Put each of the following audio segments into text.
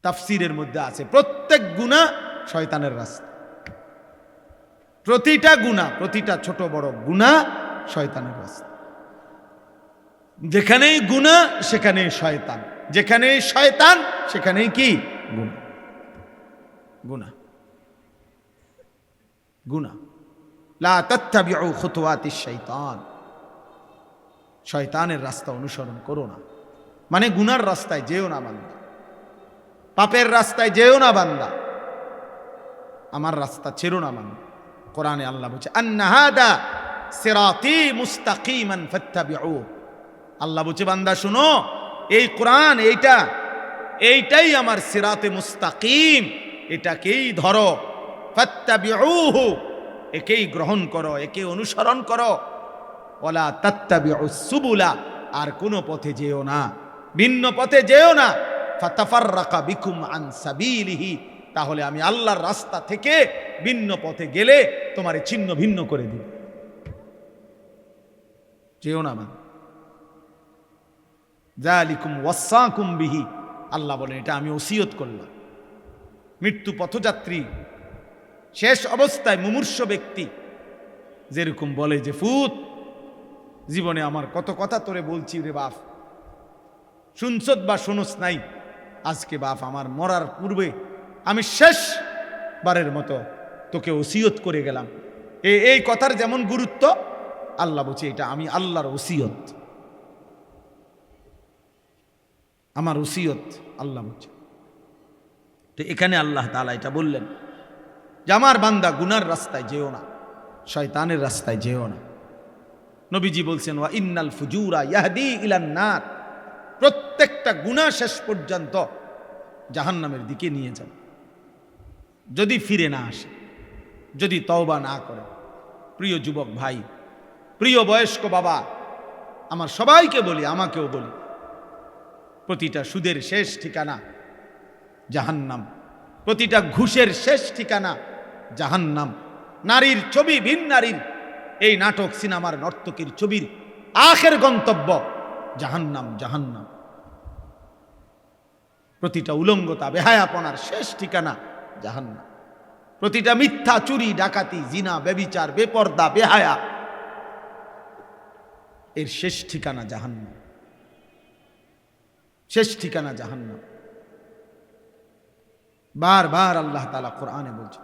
তাফসীরের মধ্যে আছে প্রত্যেক গুনাহ শয়তানের রাস্তা। প্রতিটা গুনাহ, প্রতিটা ছোট বড় গুনাহ শয়তানের রাস্তা। যেখানেই গুনাহ সেখানেই শয়তান, যেখানেই শয়তান সেখানেই কি গুনাহ। গুনাহ গুনাহ। লা তাত্তাবিউ খুতুওয়াতিশ শাইতান, শয়তানের রাস্তা অনুসরণ করো না। মানে গুনার রাস্তায় যেও না বান্দা, পাপের রাস্তায় যেও না বান্দা, আমার রাস্তা ছেড়ো না বান্দা। কোরআনে আল্লাহ বলছে আন্না হাদা সিরাতি মুস্তাকিমান ফাত্তাবিউ। আল্লাহ বলছে বান্দা শুনো, এই কোরআন এইটাই আমার সিরাতে মুস্তাকিম, এটাকেই ধরো। ফাত্তাবিউহু, একেই গ্রহণ করো, একে অনুসরণ করো। ওয়ালা তাত্তাবিউস সুবুলা, আর কোনো পথে যেও না, ভিন্ন পথে যেও না। ফাতাফাররাকা বিকুম আন সাবিলিহি, তাহলে আমি আল্লাহর রাস্তা থেকে ভিন্ন পথে গেলে তোমারে ছিন্ন ভিন্ন করে দিব। যেও না মান যালিকুম ওয়াসাকুম বিহি, আল্লাহ বলেন এটা আমি ওসিয়ত করলাম। মৃত্যু পথযাত্রী, শেষ অবস্থায় মুমূর্ষ ব্যক্তি যেরকম বলে যে ফুত, জীবনে আমার কত কথা তোরে বলছি রে বাপ, শুনছত বা শুনস নাই, আজকে বাপ আমার মরার পূর্বে আমি শেষবারের মতো তোকে ওসিয়ত করে গেলাম। এই কথার যেমন গুরুত্ব, আল্লাহ বলছে এটা আমি আল্লাহর ওসিয়ত, আমার ওসিয়ত আল্লাহ বলছে। তো এখানে আল্লাহ তাআলা এটা বললেন যে আমার বান্দা গুনার রাস্তায় যেও না, শয়তানের রাস্তায় যেও না। নবীজি বলছেন ওয়া ইন্নাল ফুজুরা ইয়াহদি ইলান নার, প্রত্যেকটা গুনাহ শেষ পর্যন্ত জাহান্নামের দিকে নিয়ে যাবে যদি ফিরে না আসে, যদি তওবা না করে। প্রিয় যুবক ভাই, প্রিয় বয়স্ক বাবা, আমার সবাইকে বলি, আমাকেও বলি, প্রতিটা সুদের শেষ ঠিকানা জাহান্নাম, প্রতিটা ঘুষের শেষ ঠিকানা জাহান্নাম। নারীর ছবি, ভিন নারীর এই নাটক সিনেমার নর্তকীর ছবির আখের গন্তব্য জাহান্নাম, জাহান্নাম। প্রতিটা উলঙ্গতা, বেহায়াপনার শেষ ঠিকানা জাহান্নাম। প্রতিটা মিথ্যা, চুরি, ডাকাতি, জিনা, ব্যভিচার, বেপর্দা, বেহায়া, এর শেষ ঠিকানা জাহান্নাম, শেষ ঠিকানা জাহান্নাম। বারবার আল্লাহ তাআলা কোরআনে বলছে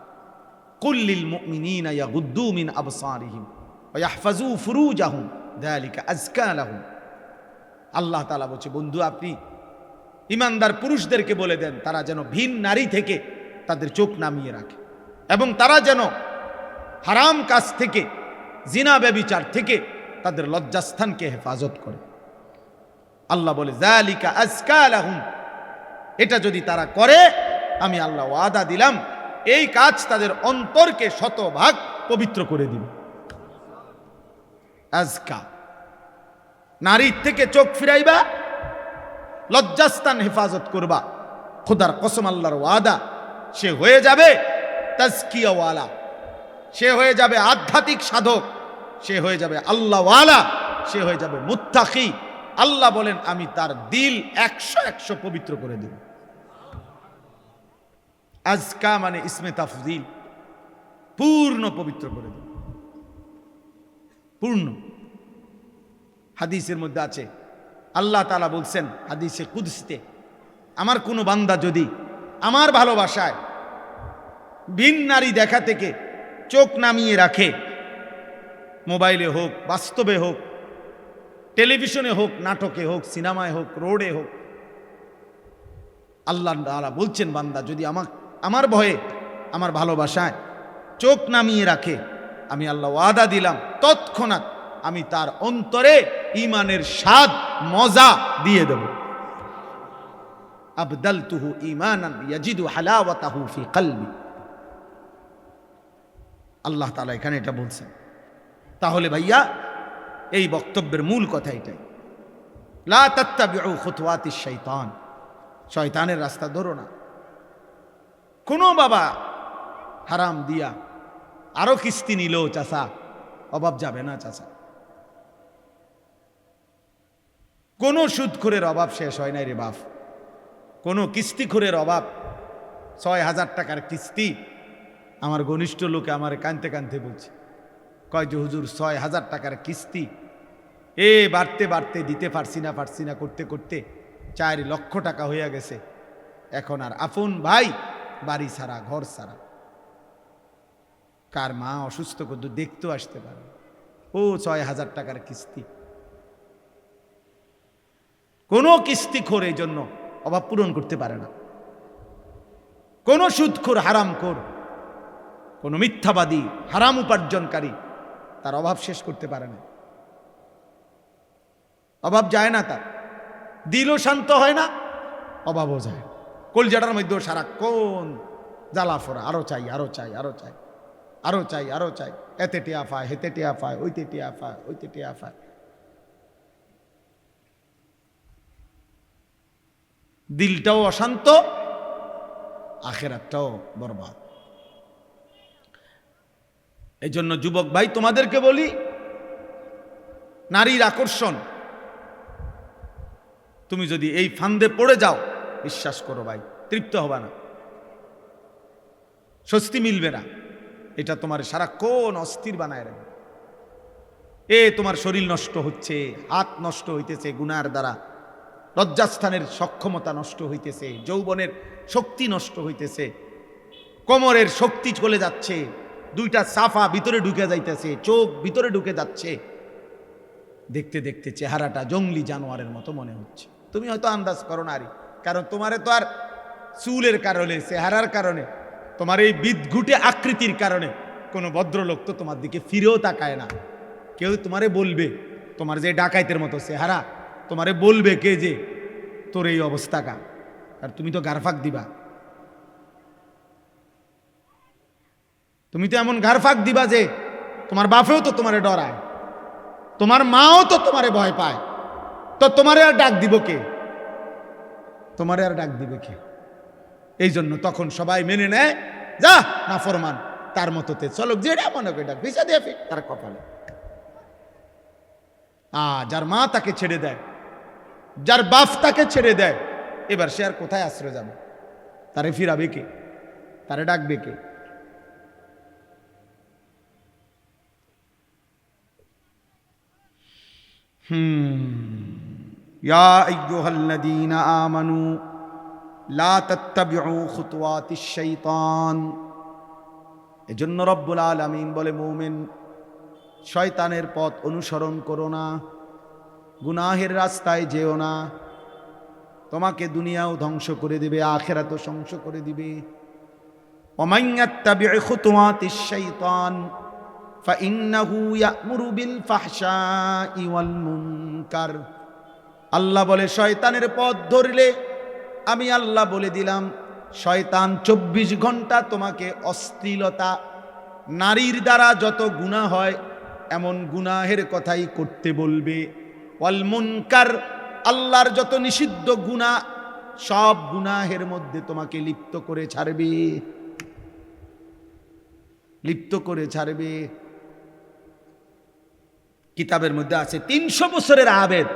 কুল লিল মুমিনিনা ইয়াগুদ্দু মিন আবসারিহিম ওয়া ইয়াহফাজু ফুরুজাহুম যালিকা আযকা লাহুম। আল্লাহ তাআলা বলছে বন্ধু, আপনি ইমানদার পুরুষদেরকে বলে দেন তারা যেন ভিন নারী থেকে তাদের চোখ নামিয়ে রাখে, এবং তারা যেন হারাম কাজ থেকে, জিনা ব্যভিচার থেকে তাদের লজ্জাস্থানকে হেফাজত করে। আল্লাহ বলে যালিকা আযকা লাহুম, এটা যদি তারা করে আমি আল্লাহ ওয়াদা দিলাম এই কাজ তাদের অন্তরকে শতভাগ পবিত্র করে দিবে। আজকা, নারীর থেকে চোখ ফিরাইবা, লজ্জাস্থান হেফাজত করবা, খোদার কসম আল্লাহর ওয়াদা, সে হয়ে যাবে তাজকিয়াওয়ালা, সে হয়ে যাবে আধ্যাত্মিক সাধক, সে হয়ে যাবে আল্লাহওয়ালা, সে হয়ে যাবে মুত্তাকি। আল্লাহ বলেন আমি তার দিল 100 পবিত্র করে দেব। আজকা মানে ইসমে তাফজিল, পূর্ণ পবিত্র করে দেব, পূর্ণ। হাদিসের মধ্যে আছে আল্লাহ তাআলা বলছেন হাদিসে কুদসিতে, আমার কোনো বান্দা যদি আমার ভালোবাসায় ভিন নারী দেখা থেকে চোখ নামিয়ে রাখে, মোবাইলে হোক, বাস্তবে হোক, টেলিভিশনে হোক, নাটকে হোক, সিনেমায় হোক, রোডে হোক, আল্লাহ তাআলা বলছেন বান্দা যদি আমার ভয়ে, আমার ভালোবাসায় চোখ নামিয়ে রাখে, আমি আল্লাহ ওয়াদা দিলাম তৎক্ষণাৎ আমি তার অন্তরে ঈমানের স্বাদ, মজা দিয়ে দেব। আবদালতুহু ঈমানান ইয়াজিদু হালাওয়াতাহু ফি কলবি। আল্লাহ তাআলা এখানে এটা বলছেন। তাহলে ভাইয়া এই বক্তব্যের মূল কথা এটাই, লা তাত্তাবিউ খুতুওয়াতিশ শাইতান, শয়তানের রাস্তা ধরো না। কোনো বাবা হারাম দিয়া আরো কিস্তি নিল, চাচা অভাব যাবে না চাচা। কোনো সুদখোরের অভাব শেষ হয় নাই রে বাপ। কোনো কিস্তিখোরের অভাব, ৬,০০০ টাকার কিস্তি। আমার ঘনিষ্ঠ লোকে আমার কানতে কানতে বলছে, কয় যে হুজুর ৬,০০০ টাকার কিস্তি, বাড়তে বাড়তে দিতে পারছি না করতে করতে ৪ লক্ষ টাকা হইয়া গেছে। এখন আর আপন ভাই বাড়ি ছাড়া, ঘর ছাড়া, কার মা অসুস্থ করতে দেখতেও আসতে পারে, ৬,০০০ টাকার কিস্তি। কোনো কিস্তিখোর এই জন্য অভাব পূরণ করতে পারে না। কোন সুদখোর, হারামখোর, কোন মিথ্যাবাদী, হারাম উপার্জনকারী তার অভাব শেষ করতে পারে না। অভাব যায় না, তার দিলও শান্ত হয় না, অভাবও যায়। কলজাটার মধ্যেও সারাক্ষণ জ্বালাফোড়া, আরো চাই, আরো চাই, আরো চাই, আরো চাই, আরো চাই, এতে টিয়া পায়, হেতে টিয়া পায়, ওইতে টিয়া পায়, ওইতে টিয়া পায়। দিলটাও অশান্ত, আখেরাতটাও বরবাদ। এই জন্য যুবক ভাই তোমাদেরকে বলি, নারীর আকর্ষণ, তুমি যদি এই ফান্দে পড়ে যাও, বিশ্বাস করো ভাই, তৃপ্ত হবা না, স্বস্তি মিলবে না। এটা তোমার সারাক্ষণ অস্থির বানায় রাখবে। তোমার শরীর নষ্ট হচ্ছে, হাত নষ্ট হইতেছে গুনার দ্বারা, লজ্জাস্থানের সক্ষমতা নষ্ট হইতেছে, যৌবনের শক্তি নষ্ট হইতেছে, কোমরের শক্তি চলে যাচ্ছে, দুইটা সাফা ভিতরে ঢুকে যাইতেছে, চোখ ভিতরে ঢুকে যাচ্ছে। দেখতে দেখতে চেহারাটা জঙ্গলি জানোয়ারের মতো মনে হচ্ছে। তুমি হয়তো আন্দাজ করো নারী, কারণ তোমারে তো আর চুলের কারণে, চেহারার কারণে, তোমার এই বিদঘুটে আকৃতির কারণে কোনো ভদ্রলোক তো তোমার দিকে ফিরেও তাকায় না। কেউ তোমারে বলবে, তোমার যে ডাকাইতের মতো চেহারা, তোমারে বলবে কে যে তোর এই অবস্থা কা, আর তুমি তো গারফাক দিবা, তুমি তো এমন গারফাক দিবা যে তোমার বাপেও তো তোমারে ডরায়, তোমার মাও তো তোমারে ভয় পায়, তো তোমারে আর ডাক দিব কে, তোমারে আর ডাক দিবে কে? এই জন্য তখন সবাই মেনে নেয়, যা না ফরমান, তার মতোতে চলো, যেটা মনে করে ডাক, ভিসা দিয়ে তার কপালে। যার মা তাকে ছেড়ে দেয়, যার বাপ তাকে ছেড়ে দেয়, এবার সে আর কোথায় আশ্রয় যাবে? তারে ফিরাবে কে? তারে ডাকবে কে? ইয়া আইয়ুহাল্লাযীনা আমানু লা তাত্তাবিউ খুতুওয়াতিশ শাইতান। এজন্য রব্বুল আলামিন বলে, মুমিন শয়তানের পথ অনুসরণ করো না, গুনাহের রাস্তায় যেও না, তোমাকে দুনিয়াও ধ্বংস করে দিবে, আখিরাতও ধ্বংস করে দিবে। ওমান ইয়াত্তাবিউ খুতুওয়াতিশ শাইতান ফাইন্নাহু ইয়া'মুরু বিল ফাহশাই ওয়াল মুনকার। আল্লাহ বলে, শয়তানের পথ ধরলে আমি আল্লাহ বলে দিলাম, শয়তান 24 ঘন্টা তোমাকে অশ্লীলতা, নারীর দ্বারা যত গুনাহ হয় এমন গুনাহের কথাই করতে বলবে। ওয়াল মুনকার, আল্লাহর যত নিষিদ্ধ গুনাহ, সব গুনাহের মধ্যে তোমাকে লিপ্ত করে ছাড়বে, লিপ্ত করে ছাড়বে। কিতাবের মধ্যে আছে 300 বছরের আবেদ,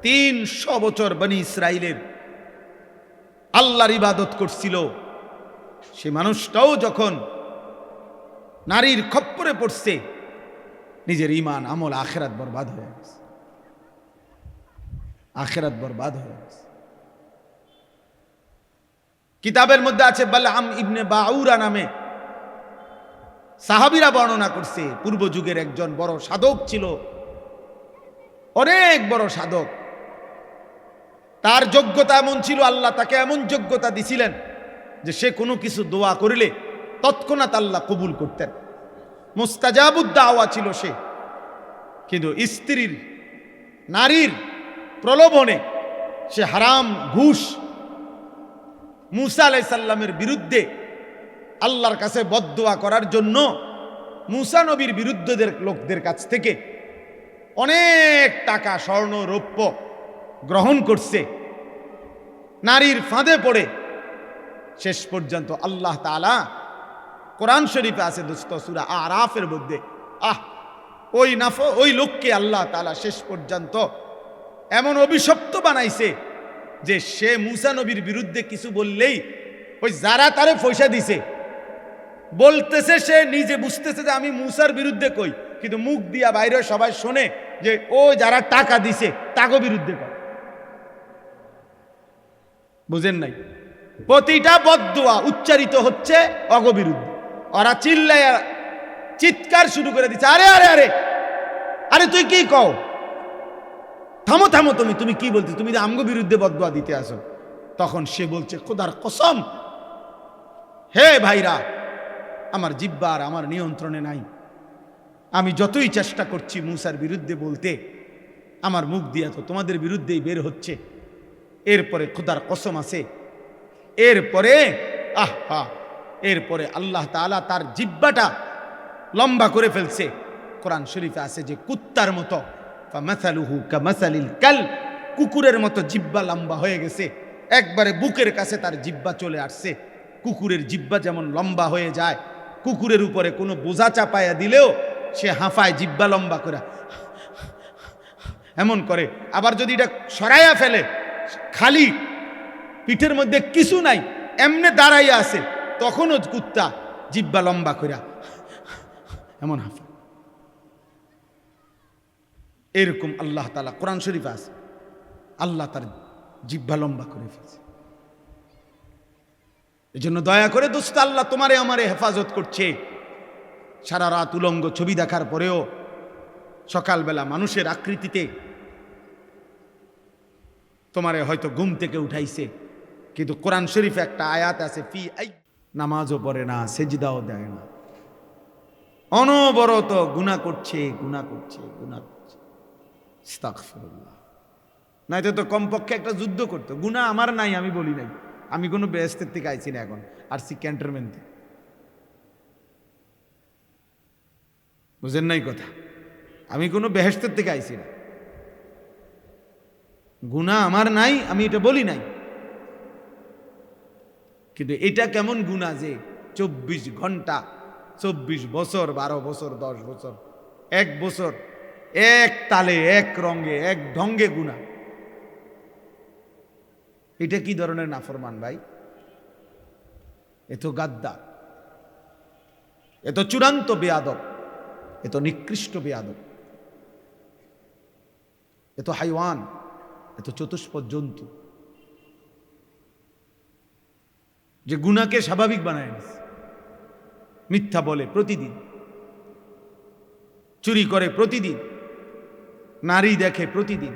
300 বছর বনি ইসরাইলের আল্লাহর ইবাদত করছিল, সে মানুষটাও যখন নারীর খপ্পরে পড়ছে, নিজের ঈমান, আমল, আখিরাত বরবাদ হয়ে গেছে, আখিরাত বরবাদ হয়ে গেছে। কিতাবের মধ্যে আছে বালআম ইবনে বাউরা নামে সাহাবীরা বর্ণনা করছে, পূর্ব যুগের একজন বড় সাধক ছিল, অনেক বড় সাধক। তার যোগ্যতা এমন ছিল, আল্লাহ তাকে এমন যোগ্যতা দিছিলেন যে সে কোনো কিছু দোয়া করিলে তৎক্ষণাৎ আল্লাহ কবুল করতেন, মুস্তাজাবুদ দাওয়া ছিল সে। কিন্তু স্ত্রীর, নারীর প্রলোভনে সে হারাম, ঘুষ, মূসা আলাইহিস সালামের বিরুদ্ধে আল্লাহর কাছে বদদোয়া করার জন্য মূসা নবীর বিরুদ্ধদের লোকদের কাছ থেকে অনেক টাকা, স্বর্ণ, রৌপ্য গ্রহণ করছে। নারীর ফাঁদে পড়ে শেষ পর্যন্ত আল্লাহ তাআলা, কোরআন শরীফে আছে দোস্ত, সূরা আরাফের মধ্যে, ওই লোককে আল্লাহ তাআলা শেষ পর্যন্ত এমন অভিশপ্ত বানাইছে যে সে মুসা নবীর বিরুদ্ধে কিছু বললেই ওই যারা তারে পয়সা দিছে বলতেছে, সে নিজে বুঝতেছে যে আমি মুসার বিরুদ্ধে কই, কিন্তু মুখ দিয়া বাইরে সবাই শোনে যে ও যারা টাকা দিছে তাগো বিরুদ্ধে কয়। বুঝেন নাই? প্রতিটা বদদুয়া উচ্চারিত হচ্ছে অগবিরুদ্ধে। ওরা চিল্লায়া চিৎকার শুরু করে দিচ্ছে, আরে আরে আরে আরে তুই কি কও, থামো থামো, তুমি কি বলতে, তুমি আমগো বিরুদ্ধে বদদুয়া দিতে আসো। তখন সে বলছে, খোদার কসম, হে ভাইরা, আমার জিহ্বা আর আমার নিয়ন্ত্রণে নাই। আমি যতই চেষ্টা করছি মুসার বিরুদ্ধে বলতে, আমার মুখ দিয়ে তো তোমাদের বিরুদ্ধেই বের হচ্ছে। এরপরে খোদার কসম আছে, এরপরে আল্লাহ তাআলা তার জিহ্বাটা লম্বা করে ফেলছে। কোরআন শরীফে আছে যে কুত্তার মতো, ফামাসালুহু কামাসালিল কাল, কুকুরের মতো জিহ্বা লম্বা হয়ে গেছে, একবারে বুকের কাছে তার জিহ্বা চলে আসছে। কুকুরের জিহ্বা যেমন লম্বা হয়ে যায়, কুকুরের উপরে কোনো বোঝা চাপায়া দিলেও সে হাঁফায় জিহ্বা লম্বা করে এমন করে। আবার যদি এটা সরাইয়া ফেলে, খালি পিঠের মধ্যে কিছু নাই, এমনে দাঁড়াইয়া আছে, তখনও কুত্তা জিহ্বা লম্বা করে এমন হাঁফা। এরকম আল্লাহ তাআলা কোরআন শরীফে আছে, আল্লাহ তার জিহ্বা লম্বা করে ফেলছে। এই জন্য দয়া করে দোস্ত, আল্লাহ তোমারে আমারে হেফাজত করছে। সারা রাত উলঙ্গ ছবি দেখার পরেও সকালবেলা মানুষের আকৃতিতে তোমারে হয়তো ঘুম থেকে উঠাইছে, কিন্তু কোরআন শরীফে একটা আয়াত আছে, ফি আই, নামাজও পড়ে না, সেজদাও দেয় না, অনবরত গুনাহ করছে, আস্তাগফিরুল্লাহ। নাইতো তো কমপক্ষে একটা যুদ্ধ করতো। গুনাহ আমার নাই, আমি বলি নাই, আমি কোনো বেহেশতের থেকে আইছি না, এখন আসছি ক্যান্টনমেন্টে। বুঝেন নাই কথা? আমি কোনো বেহেশতের থেকে আইছি না, গুনাহ আমার নাই, আমি এটা বলি নাই। কিন্তু এটা কেমন গুনাহ যে 24 ঘন্টা, 24 বছর, 12 বছর, 10 বছর, 1 বছর এক তালে, এক রঙে, এক ঢঙ্গে গুনাহ। এটা কি ধরনের নাফরমান ভাই? এত গাদ্দার, এত চূড়ান্ত বেয়াদব, এত নিকৃষ্ট বেয়াদব, এত হাইওয়ান, এত চতুষ্পদ জন্তু, যে গুনাহকে স্বাভাবিক বানায় নিছে। মিথ্যা বলে প্রতিদিন, চুরি করে প্রতিদিন, নারী দেখে প্রতিদিন,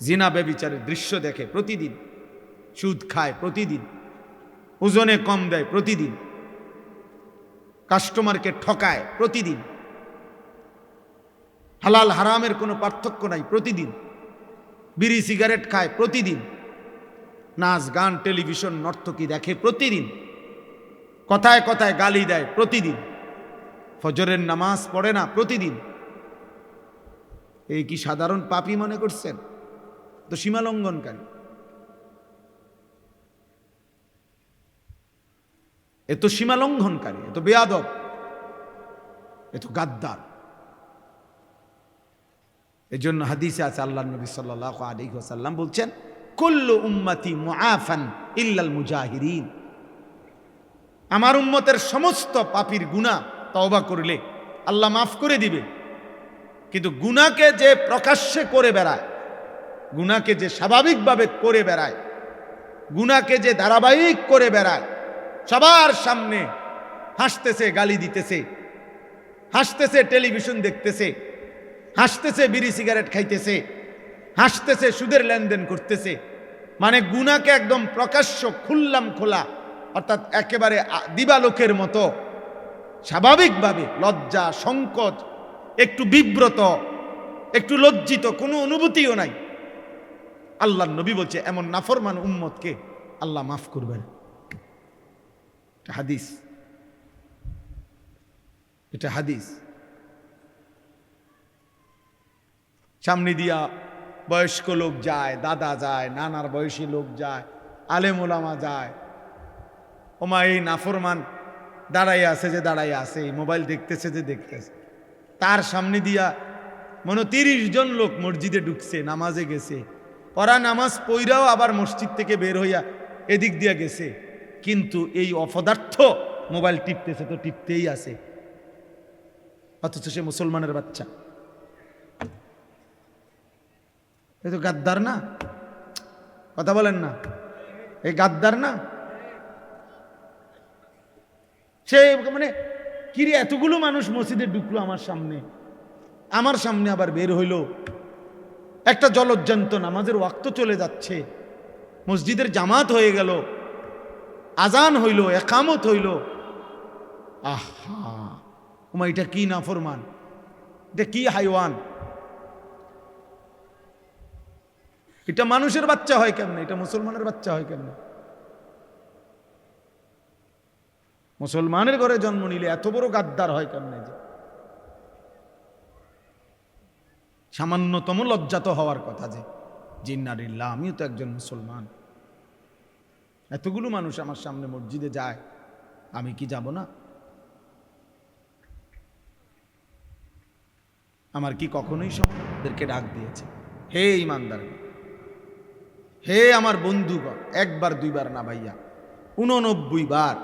জিনা ব্যভিচারের দৃশ্য দেখে প্রতিদিন, সুদ খায় প্রতিদিন, ওজনে কম দেয় প্রতিদিন, কাস্টমারকে ঠকায় প্রতিদিন, হালাল হারামের কোনো পার্থক্য নাই প্রতিদিন, বিড়ি সিগারেট খায় প্রতিদিন, নাচ গান টেলিভিশন নর্তকী দেখে প্রতিদিন, কথায় কথায় গালি দেয় প্রতিদিন, ফজরের নামাজ পড়ে না প্রতিদিন। এই কি সাধারণ পাপী মনে করছেন? তো সীমালঙ্ঘনকারী, এত সীমালঙ্ঘনকারী, এত বেয়াদব, এত গাদ্দার। এই জন্য হাদিসে আছে, আল্লাহ নবী সাল্লাল্লাহু আলাইহি ওয়াসাল্লাম বলছেন, কুল্লু উম্মতি মুআফান ইল্লাল মুজাহিরিন, আমার উম্মতের সমস্ত পাপীর গুনাহ তওবা করলে আল্লাহ মাফ করে দিবে, কিন্তু গুনাহকে যে প্রকাশ্যে করে বেড়ায়, গুনাহকে যে স্বাভাবিকভাবে করে বেড়ায়, গুনাহকে যে ধারাবাহিক করে বেড়ায়, সবার সামনে হাসতেছে, গালি দিতেছে, হাসতেছে, টেলিভিশন দেখতেছে, হাসতেছে, বিড়ি সিগারেট খাইতেছে, হাসতেছে, সুদের লেনদেন করতেছে, মানে গুনাহকে একদম প্রকাশ্য খুললাম খোলা, অর্থাৎ একেবারে দিবালোকের মতো স্বাভাবিকভাবে, লজ্জা সংকোচ, একটু বিব্রত, একটু লজ্জিত, কোনো অনুভূতিও নাই। আল্লাহর নবী বলছে, এমন নাফরমান উম্মতকে আল্লাহ মাফ করবেন। হাদিস, এটা হাদিস। সামনে দিয়া বয়স্ক লোক যায়, দাদা যায়, নানার বয়সী লোক যায়, আলেম ওলামা যায়, ওমা এই নাফরমান দাঁড়াইয়া আছে যে দাঁড়াইয়া আছে, এই মোবাইল দেখতেছে যে দেখতেছে, তার সামনে দিয়া মনে 30 জন লোক মসজিদে ঢুকছে, নামাজে গেছে, ওরা নামাজ পইরাও আবার মসজিদ থেকে বের হইয়া এদিক দিয়ে গেছে, কিন্তু এই অপদার্থ মোবাইল টিপতেছে তো টিপতেই আছে, অথচ সে মুসলমানের বাচ্চা। এই তো গাদ্দার না? কথা বলেন না, এই গাদ্দার না? সে মানে কিরে এতগুলো মানুষ মসজিদে ঢুকলো আমার সামনে আবার বের হইল, একটা জলজ্জান্ত নামাজের ওয়াক্ত চলে যাচ্ছে, মসজিদের জামাত হয়ে গেল, আজান হইল, একামত হইল, আহা ওমা এটা কি নাফরমান, এটা কি হাইওয়ান, এটা মানুষের বাচ্চা হয় কেমনে, এটা মুসলমানের বাচ্চা হয় কেমনে? মুসলমানের ঘরে জন্ম নিলে এত বড় গাদ্দার হয় কেমনে? যে সামান্যতম লজ্জাত হওয়ার কথা যে জিন্নারিল্লাহ আমিও তো একজন মুসলমান, এতগুলো মানুষ আমার সামনে মসজিদে যায়, আমি কি যাব না? আমার কি কখনোই সমাজকে ডাক দিয়েছে, হে ইমানদার, হে আমার বন্ধুগণ, একবার দুইবার না ভাইয়া 89 বার।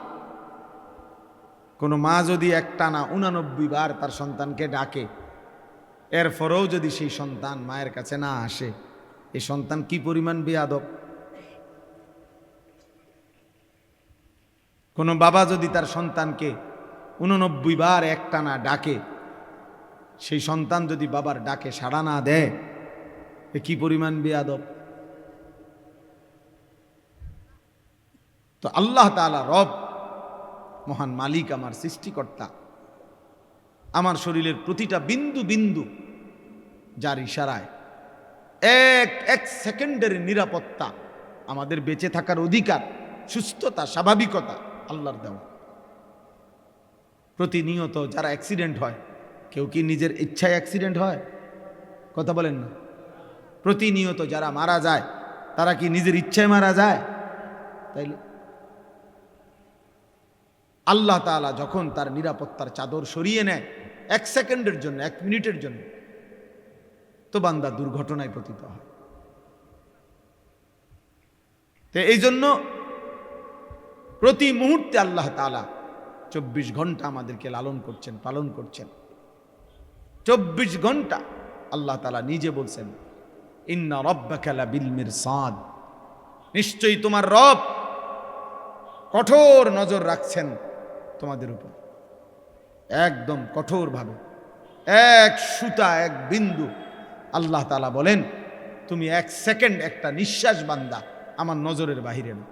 কোনো মা যদি একটানা 89 বার তার সন্তানকে ডাকে, এরপরেও যদি সেই সন্তান মায়ের কাছে না আসে, এই সন্তান কি পরিমাণ বেয়াদব। কোনো বাবা যদি তার সন্তানকে 89 বার একটানা ডাকে, সেই সন্তান যদি বাবার ডাকে সাড়া না দেয়, এ কি পরিমাণ বেয়াদব। তো আল্লাহ তাআলা রব, মহান মালিক, আমার সৃষ্টিকর্তা, আমার শরীরের প্রতিটা বিন্দু বিন্দু যার ইশারায় এক সেকেন্ডের নিরাপত্তা, আমাদের বেঁচে থাকার অধিকার, সুস্থতা, স্বাভাবিকতা আল্লাহর দেওয়া। প্রতিনিয়ত যারা অ্যাক্সিডেন্ট হয়, কেউ কি নিজের ইচ্ছায় অ্যাক্সিডেন্ট হয়? কথা বলেন না। প্রতিনিয়ত যারা মারা যায়, তারা কি নিজের ইচ্ছায় মারা যায়? তাইলে আল্লাহ তাআলা যখন তার নিরাপত্তার চাদর সরিয়ে নেয় 1 সেকেন্ডের জন্য, 1 মিনিটের জন্য, তো বান্দা দুর্ঘটনায় পতিত হয়। তো এই জন্য প্রতি মুহূর্তে আল্লাহ তাআলা 24 ঘন্টা আমাদেরকে লালন করছেন, পালন করছেন। 24 ঘন্টা আল্লাহ তাআলা নিজে বলছেন, ইন্না রাব্বাকা লাবিল মিরসাদ, নিশ্চয়ই তোমার রব কঠোর নজর রাখছেন তোমাদের উপর, একদম কঠোরভাবে, এক সুতা, এক বিন্দু। আল্লাহ তাআলা বলেন, তুমি 1 সেকেন্ড, একটা নিঃশ্বাস বান্দা আমার নজরের বাহিরে না।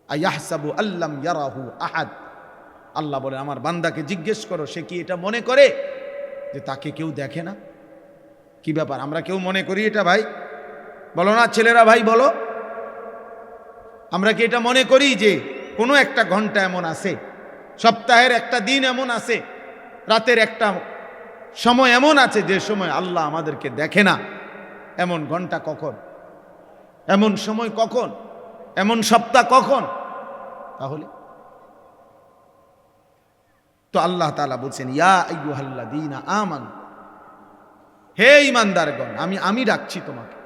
আয়াহসাবু আল্লাম ইয়ারাহু আহাদ, আল্লাহ বলে আমার বান্দাকে জিজ্ঞেস করো, সে কি এটা মনে করে যে তাকে কেউ দেখে না? কি ব্যাপার, আমরা কেউ মনে করি এটা? ভাই বলো না, ছেলেরা ভাই বলো, আমরা কি এটা মনে করি যে কোনো একটা ঘন্টা এমন আছে, সপ্তাহের একটা দিন এমন আছে, রাতের একটা সময় এমন আছে যে সময় আল্লাহ আমাদেরকে দেখে না? এমন ঘন্টা কখন, এমন সময় কখন, এমন সপ্তাহ কখন? তাহলে তো আল্লাহ তাআলা বলছেন, ইয়া আইয়ুহাল্লাযীনা আমানু, হে ঈমানদারগণ, আমি ডাকছি তোমাকে,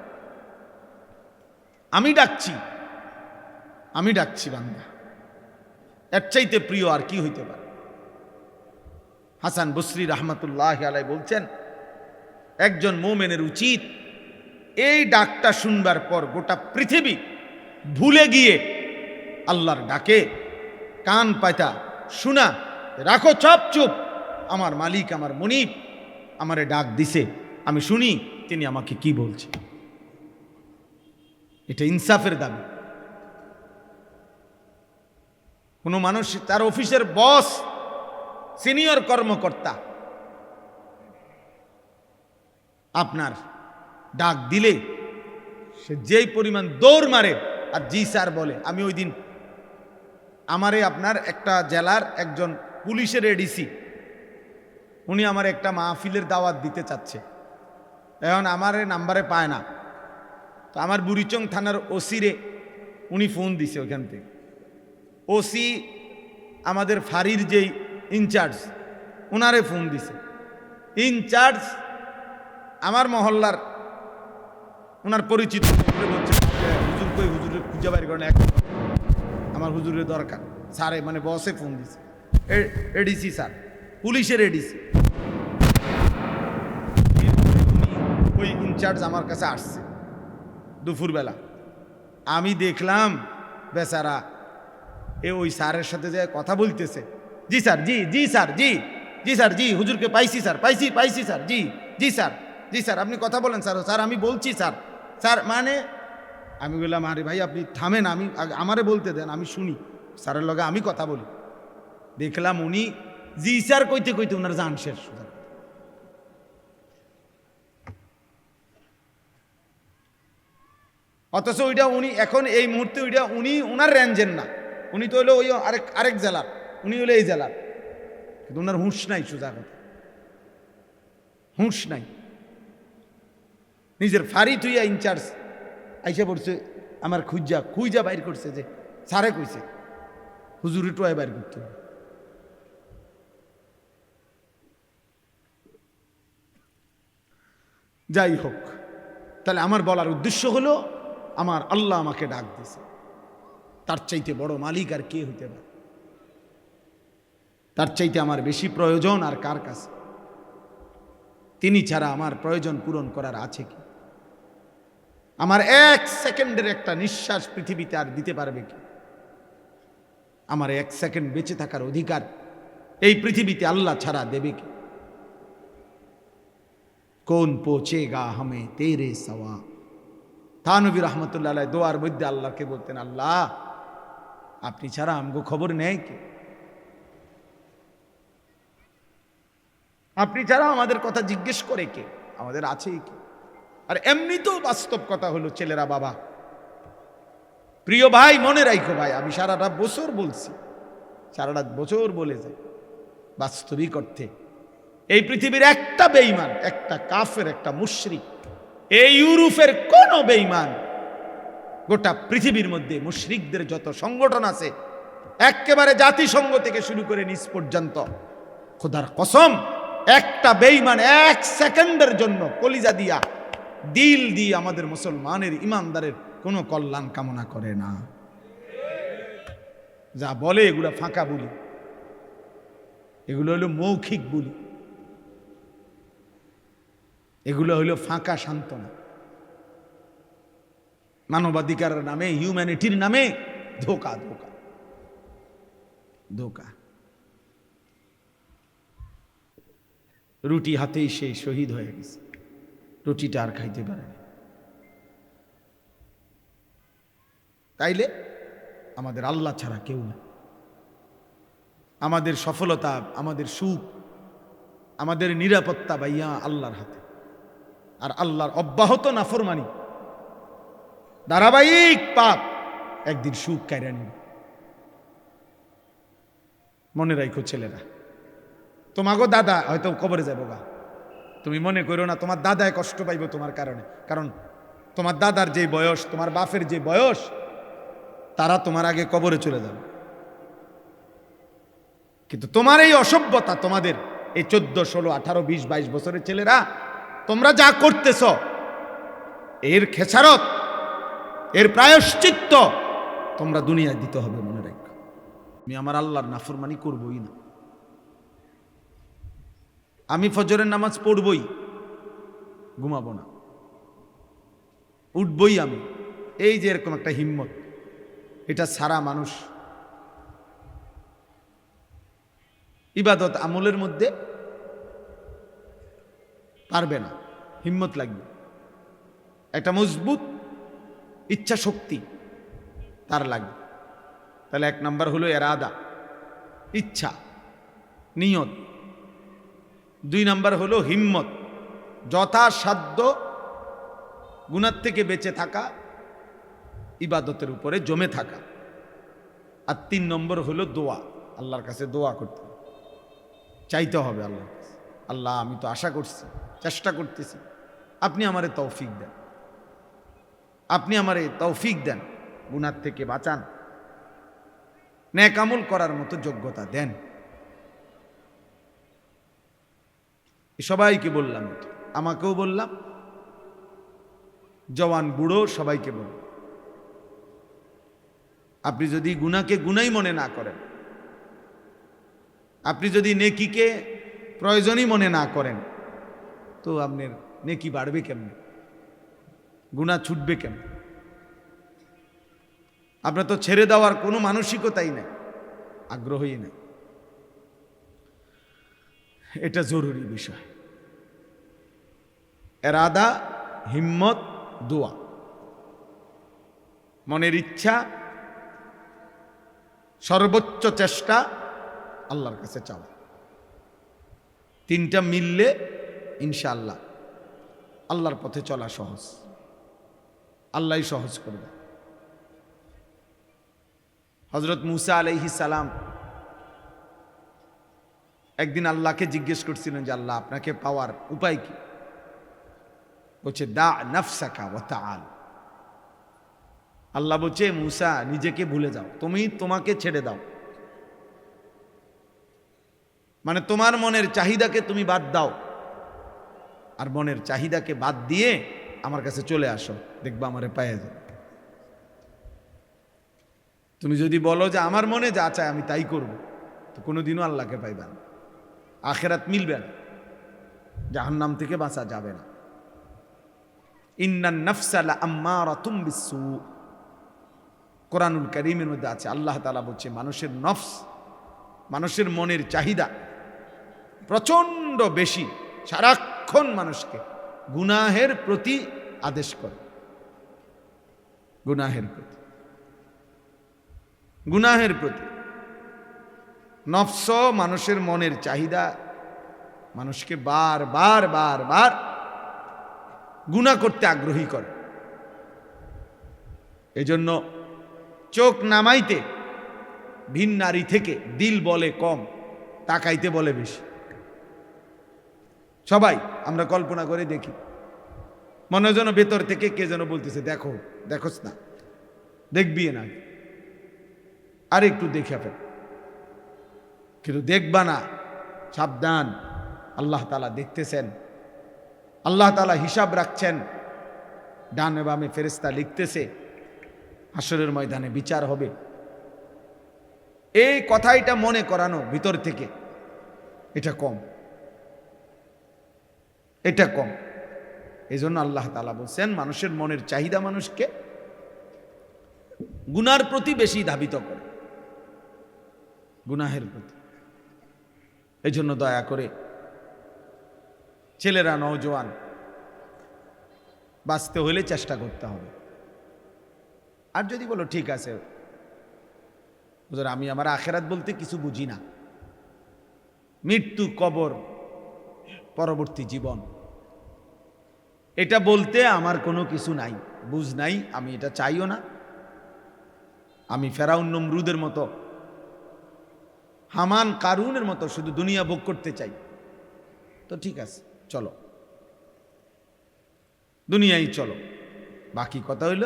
আমি ডাকছি বান্দা। এর চাইতে প্রিয় আর কি হইতে পারে? হাসান বসরি রাহমাতুল্লাহি আলাইহি বলছেন, একজন মুমিনের উচিত এই ডাকটা শুনবার পর গোটা পৃথিবী ভুলে গিয়ে আল্লাহর ডাকে কান পাতা শোনা, রাখো চুপ, আমার মালিক, আমার মুনিব আমারে ডাক দিছে, আমি শুনি তিনি আমাকে কি বলছে। এটা ইনসাফের দাবি। কোনো মানুষ, তার অফিসের বস, সিনিয়র কর্মকর্তা আপনার ডাক দিলে সে যেই পরিমাণ দৌড় মারে আর জি স্যার বলে। আমি ওই দিন আমারে আপনার একটা জেলার একজন পুলিশের এডিসি, উনি আমার একটা মাহফিলের দাওয়াত দিতে চাচ্ছে, এখন আমার নাম্বারে পায় না, তো আমার বুড়িচং থানার ওসিরে উনি ফোন দিছে, ওইখান থেকে ওসি আমাদের ফাঁড়ির যেই ইনচার্জ, ওনারে ফোন দিছে। ইনচার্জ আমার মহল্লার ওনার পরিচিত বলছে হুজুর কই, হুজুরের খুঁজে বাইর করেন, আমার হুজুরের দরকার। স্যারে মানে বসে ফোন দিছে, এডিসি স্যার, পুলিশের এডিসি। ওই ইনচার্জ আমার কাছে আসছে দুপুরবেলা। আমি দেখলাম বেচারা ওই স্যারের সাথে যে কথা বলতেছে, জি স্যার, জি জি স্যার, জি জি স্যার, জি হুজুরকে পাইছি স্যার, পাইছি স্যার, জি জি স্যার, জি স্যার, আপনি কথা বলেন স্যার, স্যার আমি বলছি স্যার, স্যার মানে আমি বললাম আরে ভাই আপনি থামেন, আমি আমারে বলতে দেন, আমি শুনি, স্যারের লগে আমি কথা বলি। দেখলাম উনি জি স্যার কইতে কইতে ওনার জান শেষ। অথচ ওইটা উনি এখন এই মুহূর্তে ওইটা উনি ওনার রেঞ্জের না, উনি তো হলো ওই আরেক জেলার, উনি হলো এই জেলার, কিন্তু ওনার হুঁশ নাই, সোজা কথা হুঁশ নাই। নিজের ফাড়ি তুইয়া ইনচার্জ আইসা পড়ছে আমার খুঁজা বাইর করছে যে স্যারে কইছে হুজুরে টোয়াই বাইর করতে হবে। যাই হোক, তাহলে আমার বলার উদ্দেশ্য হলো আমার আল্লাহ আমাকে ডাক দিয়েছে, তার চাইতে বড় মালিক আর কে হইতে পারে? তার চাইতে আমার বেশি প্রয়োজন আর কার কাছে? তিনি ছাড়া আমার প্রয়োজন পূরণ করার আছে কি? আমার 1 সেকেন্ডের একটা নিঃশ্বাস পৃথিবীতে আর দিতে পারবে কি? আমার 1 সেকেন্ড বেঁচে থাকার অধিকার এই পৃথিবীতে আল্লাহ ছাড়া দেবে কি? কোন পৌঁছেগা হামে তেরে সওয়া। থানবী রহমতুল্লাহ আলাইহি দোয়ার মধ্যে আল্লাহকে বলতেন, আল্লাহ আপনি ছাড়া আমগো খবর নেই কে? আপনি ছাড়া আমাদের কথা জিজ্ঞেস করে কে? আমাদের আছেই কে? আর এমনি তো বাস্তব কথা হলো ছেলেরা, বাবা প্রিয় ভাই মনে রাখো ভাই, আমি সারাটা বছর বলছি, সারাটা বছর বলে যাই, বাস্তবিক অর্থে এই পৃথিবীর একটা বেঈমান, একটা কাফের, একটা মুশরিক, এই ইউরোপের কোন বেঈমান, গোটা পৃথিবীর মধ্যে মুশরিকদের যত সংগঠন আছে একেবারে জাতিসংঘ থেকে শুরু করে নিচ পর্যন্ত, খোদার কসম একটা বেঈমান 1 সেকেন্ডের জন্য কলিজা দিয়া দিল দিয়ে আমাদের মুসলমানের ইমানদারের কোনো কল্যাণ কামনা করে না। যা বলে এগুলো ফাঁকা বলি, এগুলো হলো মৌখিক বলি, এগুলো হলো ফাঁকা সান্ত্বনা। মানবাধিকারের নামে, হিউম্যানিটির নামে ধোকা ধোকা ধোকা। রুটি হাতেই সে শহীদ হয়ে গেছে, রুটিটা আর খাইতে পারে না। তাইলে আমাদের আল্লাহ ছাড়া কেউ না। আমাদের সফলতা, আমাদের সুখ, আমাদের নিরাপত্তা ভাইয়া আল্লাহর হাতে। আর আল্লাহর অব্যাহত নাফরমানি, ধারাবাহিক পাপ একদিন সুখ কাইরা নিবে। মনে রাখো ছেলেরা, তোমাগো দাদা হয়তো কবরে যাবো গা, তুমি মনে করো না তোমার দাদায় কষ্ট পাইব তোমার কারণে, কারণ তোমার দাদার যে বয়স, তোমার বাপের যে বয়স, তারা তোমার আগে কবরে চলে যাবে। কিন্তু তোমার এই অসভ্যতা, তোমাদের এই 14, 16, 18, 20, 22 বছরের ছেলেরা তোমরা যা করতেছ, এর খেসারত, এর প্রায়শ্চিত্ত তোমরা দুনিয়ায় দিতে হবে। মনে রাখো, আমি আমার আল্লাহর নাফরমানি করবই না। আমি ফজরের নামাজ পড়বই, ঘুমাবো না, উঠবই আমি। এই যে এরকম একটা হিম্মত, এটা সারা মানুষ ইবাদত আমলের মধ্যে পারবে না। হিম্মত লাগবে, একটা মজবুত ইচ্ছা শক্তি তার লাগবে। তাহলে 1 নাম্বার হলো এরাদা, ইচ্ছা, নিয়ত। 2 নাম্বার হলো হিম্মত, যথাসাধ্য গুনাহ থেকে বেঁচে থাকা, ইবাদতের উপরে জমে থাকা। আর 3 নম্বর হলো দোয়া, আল্লাহর কাছে দোয়া করতে, চাইতে হবে আল্লাহর কাছে, আল্লাহ আমি তো আশা করছি, চেষ্টা করতেছি, আপনি আমারে তৌফিক দেন, আপনি আমারে তৌফিক দেন, গুনাহ থেকে বাঁচান, নেক আমল করার মতো যোগ্যতা দেন। সবাইকে বললাম, আমাকেও বললাম, জওয়ান বুড়ো সবাইকে বলব, আপনি যদি গুনাহকে গুনাই মনে না করেন, আপনি যদি নেকিকে প্রয়োজনই মনে না করেন, তো আপনার নেকি বাড়বে কেমনে, গুনাহ ছুটবে কেমনে? আপনার তো ছেড়ে দেওয়ার কোনো মানসিকতাই নেই, আগ্রহই নেই। এটা জরুরি বিষয়। এরাদা, হিম্মত, দোয়া, মনের ইচ্ছা, সর্বোচ্চ চেষ্টা, আল্লাহর কাছে চাওয়া, তিনটা মিললে ইনশাআল্লাহ আল্লাহর পথে চলা সহজ, আল্লাহই সহজ করবে। হযরত মুসা আলাইহিস সালাম একদিন আল্লাহকে জিজ্ঞেস করছিলেন যে আল্লাহ, আপনাকে পাওয়ার উপায় কি? বলছে দা নাফসাকা ওয়া তাআল। আল্লাহ বলছে মুসা, নিজেকে ভুলে যাও, তুমি তোমাকে ছেড়ে দাও, মানে তোমার মনের চাহিদাকে তুমি বাদ দাও, আর মনের চাহিদাকে বাদ দিয়ে আমার কাছে চলে আসো, দেখবা আমারে পায়ে যাবে। তুমি যদি বলো যে আমার মনে যা চায় আমি তাই করব, তো কোনোদিনও আল্লাহকে পাইবা না, আখিরাত মিলবে না, জাহান্নাম থেকে বাঁচা যাবে না। ইন্নান নাফসা লাআম্মারাতুম বিসসু, কোরআনুল কারীমের মধ্যে আছে, আল্লাহ তাআলা বলছে মানুষের নফস, মানুষের মনের চাহিদা প্রচন্ড বেশি, সারাক্ষণ মানুষকে গুনাহের প্রতি আদেশ করে, গুনাহের প্রতি, গুনাহের প্রতি। নফস মানুষের মনের চাহিদা মানুষকে বার বার বার বার গুনাহ করতে আগ্রহী করে। এজন্য চোখ নামাইতে ভিন নারী থেকে দিল বলে কম, তাকাইতে বলে বেশি। সবাই আমরা কল্পনা করে দেখি, মনে যেন ভেতর থেকে কে যেন বলতেছে দেখো, দেখোস না, দেখবি না, আর একটু দেখে ফেল, কিন্তু দেখবা না, সাবধান, আল্লাহ তাআলা দেখতেছেন, আল্লাহ তাআলা হিসাব রাখছেন, ডানে বামে ফেরেশতা লিখতেছে, হাসরের ময়দানে বিচার হবে। এই কথাটা মনে করানো ভিতর থেকে, এটা কম, এটা কম। এই জন্য আল্লাহ তাআলা বলছেন মানুষের মনের চাহিদা মানুষকে গুনার প্রতি বেশি ধাবিত করে, গুনাহের প্রতি। এই জন্য দয়া করে ছেলেরা, নওজোয়ান, বাঁচতে হলে চেষ্টা করতে হবে। আর যদি বলো ঠিক আছে হুজুর, আমি আমার আখিরাত বলতে কিছু বুঝি না, মৃত্যু, কবর, পরবর্তী জীবন, এটা বলতে আমার কোনো কিছু নাই, বুঝ নাই, আমি এটা চাইও না, আমি ফেরাউন নমরুদের মতো, হামান কারুনের মতো শুধু দুনিয়া ভোগ করতে চাই, তো ঠিক আছে, চলো দুনিয়ায় চলো। বাকি কথা হইল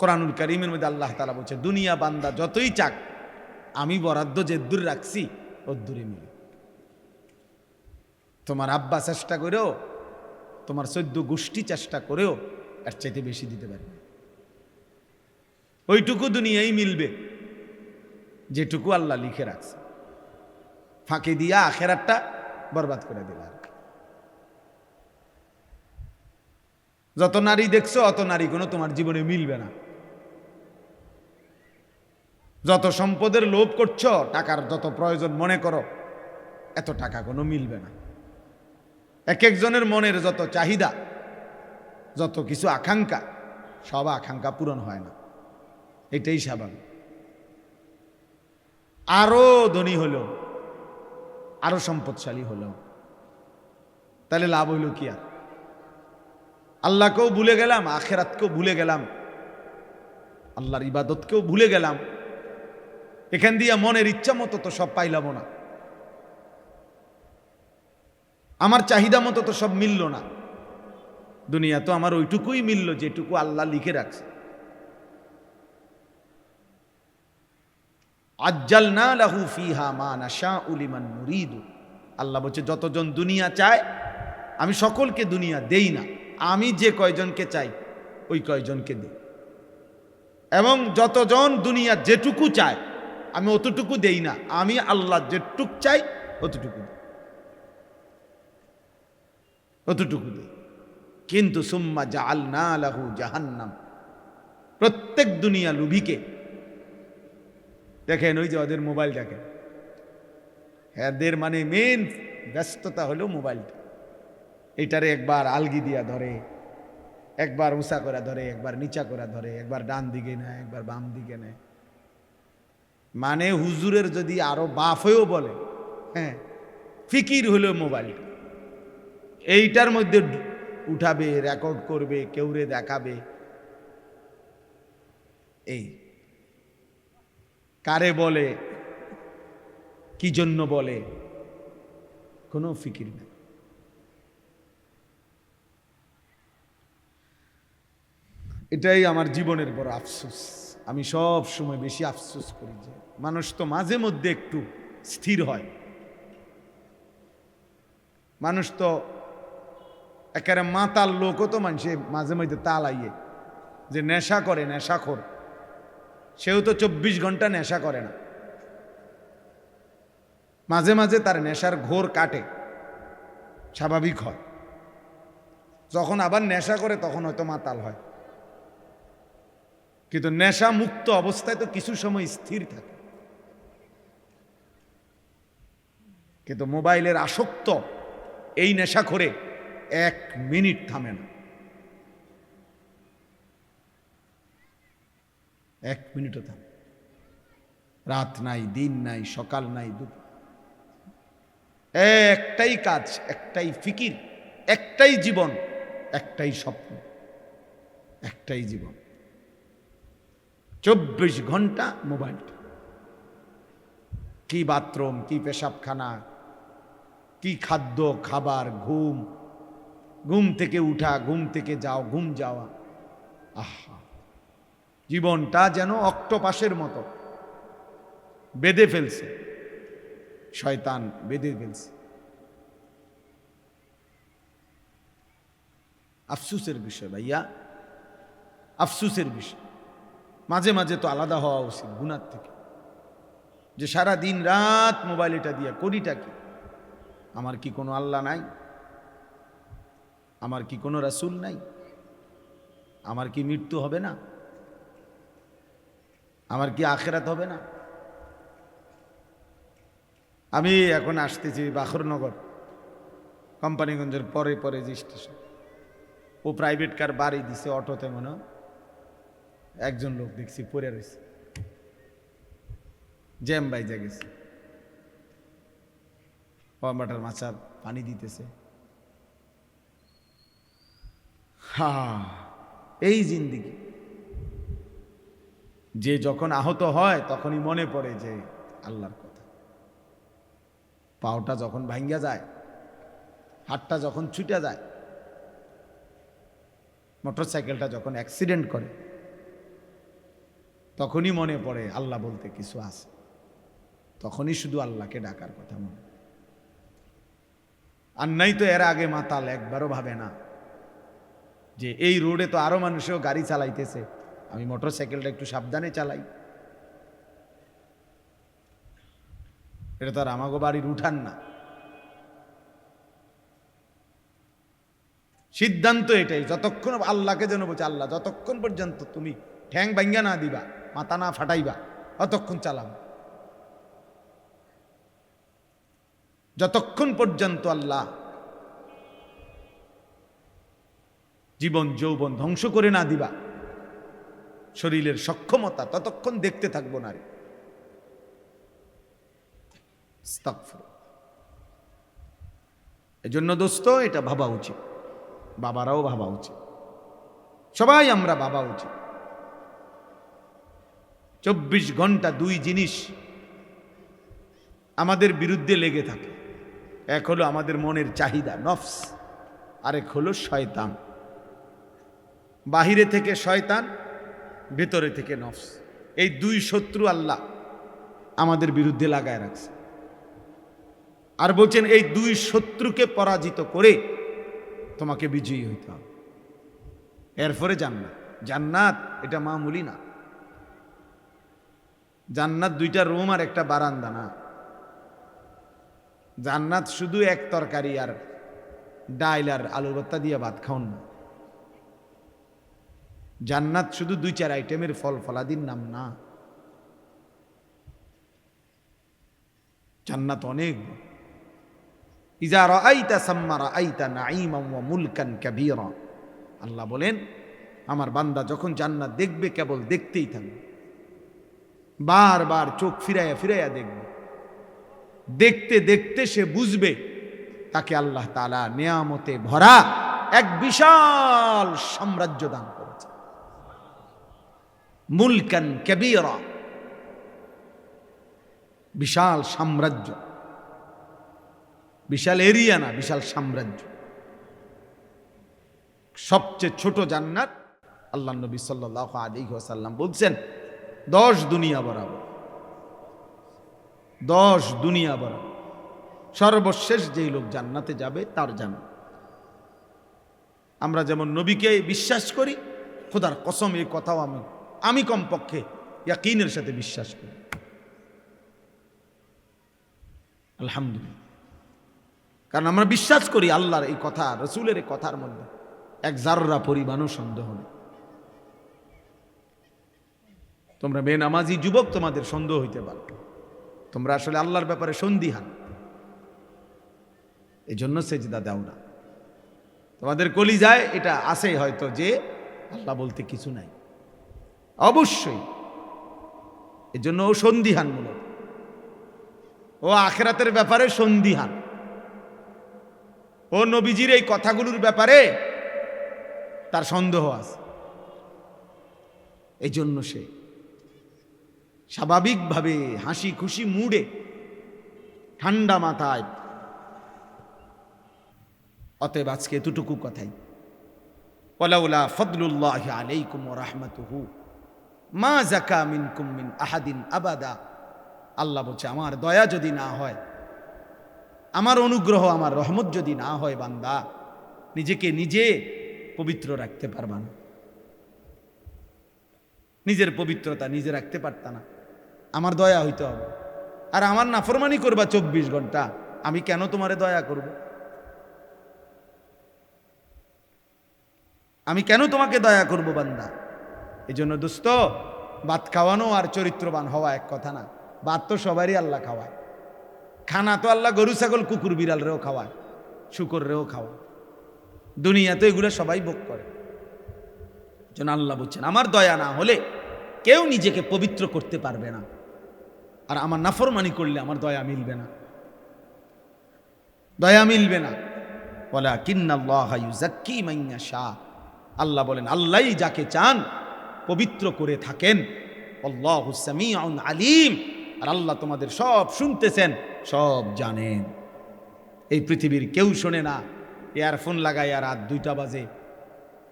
কোরআনুল কারীমের মধ্যে আল্লাহ তাআলা বলছে দুনিয়া বান্দা যতই চাক, আমি বরাদ্দ যে দূর রাখছি ও দূরে মিলে। তোমার আব্বা চেষ্টা করেও, তোমার 14 গোষ্ঠী চেষ্টা করেও এর চাইতে বেশি দিতে পারবে, ওইটুকু দুনিয়ায় মিলবে যেটুকু আল্লাহ লিখে রাখছে, ফাঁকি দিয়া আখেরাতটা বরবাদ করে দিল। যত নারী দেখছো অত নারী কোনো তোমার জীবনে মিলবে না, যত সম্পদের লোভ করছো, টাকার যত প্রয়োজন মনে করো, এত টাকা কোনো মিলবে না। এক একজনের মনের যত চাহিদা, যত কিছু আকাঙ্ক্ষা, সব আকাঙ্ক্ষা পূরণ হয় না, এটাই স্বাভাবিক। আরো ধনী হলো, আরো সম্পদশালী হলো, তাহলে লাভ হইল কি? আর আল্লাহকেও ভুলে গেলাম, আখেরাতকেও ভুলে গেলাম, আল্লাহর ইবাদতকেও ভুলে গেলাম, এখান দিয়ে মনের ইচ্ছা মতো তো সব পাইলাম না, আমার চাহিদা মতো তো সব মিলল না। দুনিয়া তো আমার ওইটুকুই মিলল যেটুকু আল্লাহ লিখে রাখছে। আজ্জালনা লাহু ফিহা মা নাশাউ লিমান নুরিদু, আল্লাহ বলছে যতজন দুনিয়া চায় আমি সকলকে দুনিয়া দেই না, আমি যে কয়জনকে চাই ওই কয়জনকে দিই, এবং যতজন দুনিয়া যেটুকু চায় আমি অতটুকু দেই না, আমি আল্লাহ যেটুক চাই অতটুকু দিই, অতটুকু দিই। কিন্তু সুম্মা জাআলনা লাহু জাহান্নাম, প্রত্যেক দুনিয়া লুভিকে দেখেন, ওই যে ওদের মোবাইল দেখেন, এদের মানে মেন ব্যস্ততা হলো মোবাইলটা। এটারে একবার আলগি দিয়া ধরে, একবার উঁচা করে ধরে, একবার নিচা করে ধরে, একবার ডান দিকে নেয়, একবার বাম দিকে নেয়। মানে হুজুরের যদি আরো বাপ হয়েও বলে, হ্যাঁ ফিকির হলো মোবাইলটা, এইটার মধ্যে উঠাবে, রেকর্ড করবে, কেউরে দেখাবে। এই কারে বলে, কি জন্য বলে, কোনো ফিকির নেই। এটাই আমার জীবনের বড় আফসোস। আমি সব সময় বেশি আফসোস করি যে মানুষ তো মাঝে মধ্যে একটু স্থির হয়, মানুষ তো একেবারে মাতাল লোকও তো মানুষে মাঝে মধ্যে তালাইয়ে যে নেশা করে, নেশাখোর, সেও তো 24 ঘন্টা নেশা করে না, মাঝে মাঝে তার নেশার ঘোর কাটে, স্বাভাবিক হয়। যখন আবার নেশা করে তখন হয়তো মাতাল হয়, কিন্তু নেশা মুক্ত অবস্থায় তো কিছু সময় স্থির থাকে। কিন্তু মোবাইলের আসক্ত এই নেশা করে 1 মিনিট থামে না, 1 মিনিটও থামে। রাত নাই, দিন নাই, সকাল নাই, দুপুর, একটাই কাজ, একটাই ফিকির, একটাই জীবন, একটাই স্বপ্ন, একটাই জীবন। 24 ঘন্টা মোবাইলটা। কি বাথরুম, কি পেশাবখানা, কি খাদ্য খাবার, ঘুম, ঘুম থেকে উঠা, ঘুম থেকে যাও, ঘুম যাওয়া। আহা, জীবনটা যেন অক্টোপাসের মতো বেঁধে ফেলছে, শয়তান বেঁধে ফেলছে। আফসুসের বিষয় ভাইয়া, আফসুসের বিষয়। মাঝে মাঝে তো আলাদা হওয়া উচিত গুনার থেকে, যে সারা দিন রাত মোবাইল এটা দিয়া করিটা কি? আমার কি কোনো আল্লাহ নাই? আমার কি কোনো রাসূল নাই? আমার কি মৃত্যু হবে না? আমার কি আখিরাত হবে না? আমি এখন আসতেছি বাখরনগর, কোম্পানিগঞ্জের পরে পরে যে স্টেশন, ও প্রাইভেট কার বাড়ি দিছে, অটোতে মনে হয় একজন লোক দেখছি পড়ে রয়েছে, জ্যাম বাইজা গেছে, টমাটার মাচার পানি দিতেছে। হা, এই জিন্দিগি। যে যখন আহত হয় তখনই মনে পড়ে যে আল্লাহর কথা। পাওটা যখন ভাঙ্গা যায়, হাতটা যখন ছুটে যায়, মোটরসাইকেলটা যখন অ্যাক্সিডেন্ট করে, তখনই মনে পড়ে আল্লাহ বলতে কিছু আছে। তখনই শুধু আল্লাহকে ডাকার কথা মনে। আর নাই তো এর আগে মাতাল একবারও ভাবে না যে এই রোডে তো আরো মানুষও গাড়ি চালাইতেছে, আমি মোটরসাইকেলটা একটু সাবধানে চালাই। এটা তো আর আমাগো বাড়ির উঠান না। সিদ্ধান্ত এটাই, যতক্ষণ আল্লাহকে যেন বলছে, আল্লাহ যতক্ষণ পর্যন্ত তুমি ঠ্যাং ভাঙ্গা না দিবা, মাথা না ফাটাইবা, ততক্ষণ চালাম। যতক্ষণ পর্যন্ত আল্লাহ জীবন যৌবন ধ্বংস করে না দিবা, শরীরের সক্ষমতা, ততক্ষণ দেখতে থাকবো না রে। এজন্য দোস্ত, এটা ভাবা উচিত, বাবারাও ভাবা উচিত, সবাই আমরা ভাবা উচিত। 24 ঘন্টা 2 জিনিস আমাদের বিরুদ্ধে লেগে থাকে। এক হলো আমাদের মনের চাহিদা, নফস, আরেক হলো শয়তান। বাহিরে থেকে শয়তান, ভেতরে থেকে নফস। এই 2 শত্রু আল্লাহ আমাদের বিরুদ্ধে লাগায় রাখছে। আর বলছেন এই 2 শত্রুকে পরাজিত করে তোমাকে বিজয়ী হইতে হবে। এরপরে জান্নাত। জান্নাত এটা মামুলি না। জান্নাত 2টা রুম আর একটা বারান্দা না। জান্নাত শুধু এক তরকারি আর ডাইল আর আলুর ভর্তা দিয়ে ভাত খাওন না। জান্নাত শুধু 2-4 আইটেমের ফল ফলাদির নাম না। জান্নাত অনেক। ইজা রাআইতা সাম্মা রাআইতা নাঈমান ওয়া মুলকান কাবীরা। আল্লাহ বলেন, আমার বান্দা যখন জান্নাত দেখবে কেবল দেখতেই থাকবে, বারবার চোখ ফিরাইয়া ফিরাইয়া দেখবে। দেখতে দেখতে সে বুঝবে তাকে আল্লাহ তাআলা নিয়ামতে ভরা এক বিশাল সাম্রাজ্য দান করেছে। মুলকান কাবীরা, বিশাল সাম্রাজ্য, বিশাল এরিয়া না, বিশাল সাম্রাজ্য। সবচেয়ে ছোট জান্নাত আল্লাহ নবী সাল্লাল্লাহু আলাইহি ওয়াসাল্লাম বলছেন 10 দুনিয়া বরাবর। 10 দুনিয়া বরাবর। সর্বশেষ যেই লোক জান্নাতে যাবে তার জান্নাত। আমরা যেমন নবীকে বিশ্বাস করি, খোদার কসম এই কথাও আমি কমপক্ষে ইয়াকিনের সাথে বিশ্বাস করি। আলহামদুলিল্লাহ। কারণ আমরা বিশ্বাস করি আল্লাহর এই কথা, রসুলের এই কথার মধ্যে এক জাররা পরিমাণও সন্দেহ নেই। তোমরা বেনামাজি যুবক, তোমাদের সন্দেহ হইতে পারে, তোমরা আসলে আল্লাহর ব্যাপারে সন্দিহান, এই জন্য সেজদা দাও না। তোমাদের কলিজায় এটা আছে হয়তো যে আল্লাহ বলতে কিছু নাই, অবশ্যই। এই জন্য ও সন্দিহান, মূলত ও আখিরাতের ব্যাপারে সন্দিহান, ও নবীজির এই কথাগুলোর ব্যাপারে তার সন্দেহ আছে। এই জন্য সে স্বাভাবিকভাবে হাসি খুশি মুডে ঠান্ডা মাথায়, অতএব আজকে এতটুকু কথাই, ওয়ালাউলা ফাদলুল্লাহি আলাইকুম ওয়া রাহমাতুহু মা যাকা মিনকুম মিন আহাদিন আবাদা। আল্লাহ বলছে, আমার দয়া যদি না হয়, আমার অনুগ্রহ, আমার রহমত যদি না হয়, বান্দা নিজেকে নিজে পবিত্র রাখতে পারবা না। নিজের পবিত্রতা নিজে রাখতে পারতা না, আমার দয়া হইতে হবে। আর আমার নাফরমানি করবা 24 ঘন্টা, আমি কেন তোমারে দয়া করব? আমি কেন তোমাকে দয়া করব বান্দা? এই জন্য দোস্ত, ভাত খাওয়ানো আর চরিত্রবান হওয়া এক কথা না। ভাত তো সবারই আল্লাহ খাওয়ায়, খানা তো আল্লাহ গরু ছাগল কুকুর বিড়াল রেও খাওয়ায়, শুকর রেও খাওয়ায়। দুনিয়াতে এগুলো সবাই ভোগ করে। যেন আল্লাহ বলছেন, আমার দয়া না হলে কেউ নিজেকে পবিত্র করতে পারবে না, আর আমার নাফরমানি করলে আমার দয়া মিলবে না, দয়া মিলবে না। ওয়ালাকিন্নাল্লাহা ইউযাক্কি মান ইয়াশা। আল্লাহ বলেন, আল্লাহই যাকে চান পবিত্র করে থাকেন। আল্লাহু সামিউন আলিম। আর আল্লাহ তোমাদের সব শুনতেছেন, সব জানেন। এই পৃথিবীর কেউ শোনে না। ইয়ারফোন লাগায় আর রাত 2টা বাজে,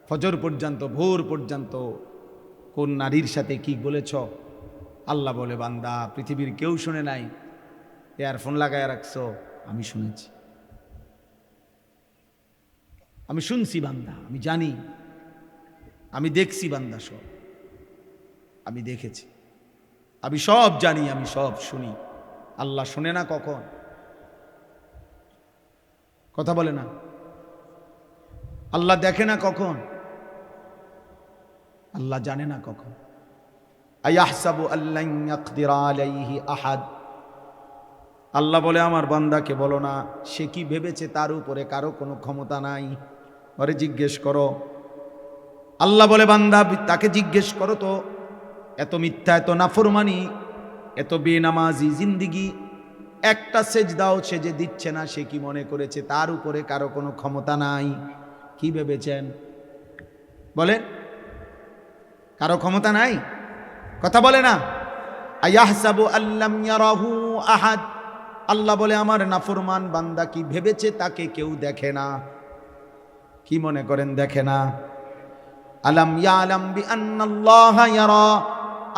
ফজর পর্যন্ত, ভোর পর্যন্ত কোন নারীর সাথে কি বলেছ, আল্লাহ বলে, বান্দা পৃথিবীর কেউ শুনে নাই, ইয়ারফোন লাগায় রাখছো, আমি শুনেছি, আমি শুনছি বান্দা, আমি জানি, আমি দেখছি বান্দা, সব আমি দেখেছি, আমি সব জানি, আমি সব শুনি। আল্লাহ শোনে না কখন? কথা বলে না। আল্লাহ দেখে না কখন? আল্লাহ জানে না কখন? আয়াহসাবু আল্লান ইয়াকদিরা আলাইহি আহাদ। আল্লাহ বলে, আমার বান্দাকে বলো না, সে কি ভেবেছে তার উপরে কারো কোনো ক্ষমতা নাই? ওরে জিজ্ঞেস করো। আল্লাহ বলে, বান্দা তাকে জিজ্ঞেস করো তো, এত মিথ্যা, এত নাফরমানি, এত বেনামাজি জিন্দিগি, একটা সেজদাও সে যে দিচ্ছে না, সে কি মনে করেছে তার উপরে কারো কোনো ক্ষমতা নাই? কি ভেবেছেন? বলেন, কারো ক্ষমতা নাই? কথা বলে না। আয়াহসাবু আল্লাম ইয়ারাহু আহাদ। আল্লাহ বলে, আমার নাফরমান বান্দা কি ভেবেছে তাকে কেউ দেখে না? কি মনে করেন দেখে না? আলাম ইয়ালাম বিআন্নাল্লাহা ইয়ারা।